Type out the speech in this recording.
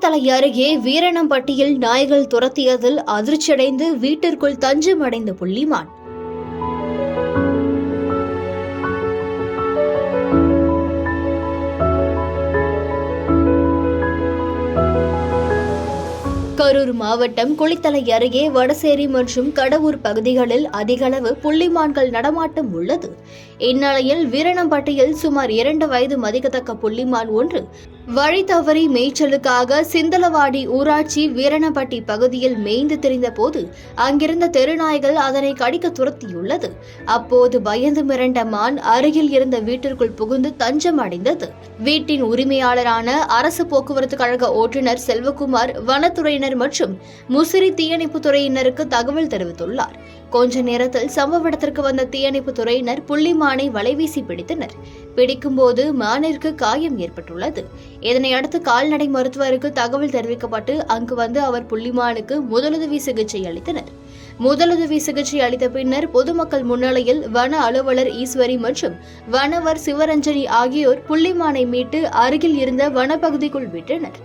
குளித்தலை அருகே வீரணம்பட்டியில் நாய்கள் துரத்தியதில் அதிர்ச்சியடைந்து வீட்டிற்குள் தஞ்சமடைந்த புள்ளிமான். கரூர் மாவட்டம் குளித்தலை அருகே வடசேரி மற்றும் கடவூர் பகுதிகளில் அதிகளவு புள்ளிமான்கள் நடமாட்டம் உள்ளது. இந்நிலையில் வீரணம்பட்டியில் சுமார் 2 வயது மதிக்கத்தக்க புள்ளிமான் ஒன்று வழி தவறி மேய்ச்சலுக்காக சிந்தலவாடி ஊராட்சி வீரணம்பட்டி பகுதியில் மேய்ந்து திரிந்த போது அங்கிருந்த தெருநாய்கள் அதனை கடிக்க துரத்தியுள்ளது. அப்போது பயந்து மிரண்ட மான் அருகில் இருந்த வீட்டிற்குள் புகுந்து தஞ்சம் அடைந்தது. வீட்டின் உரிமையாளரான அரசு போக்குவரத்து கழக ஓட்டுநர் செல்வகுமார் வனத்துறையினர் மற்றும் முசிறி தீயணைப்பு துறையினருக்கு தகவல் தெரிவித்துள்ளார். கொஞ்ச நேரத்தில் சம்பவ இடத்திற்கு வந்த தீயணைப்பு துறையினர் புள்ளிமானை வலைவீசி பிடித்தனர். பிடிக்கும்போது மானிற்கு காயம் ஏற்பட்டுள்ளது. இதனையடுத்து கால்நடை மருத்துவருக்கு தகவல் தெரிவிக்கப்பட்டு அங்கு வந்து அவர் புள்ளிமானுக்கு முதலுதவி சிகிச்சை அளித்தனர். முதலுதவி சிகிச்சை அளித்த பின்னர் பொதுமக்கள் முன்னிலையில் வன அலுவலர் ஈஸ்வரி மற்றும் வனவர் சிவரஞ்சனி ஆகியோர் புள்ளிமானை மீட்டு அருகில் இருந்த வனப்பகுதிக்குள் விட்டனர்.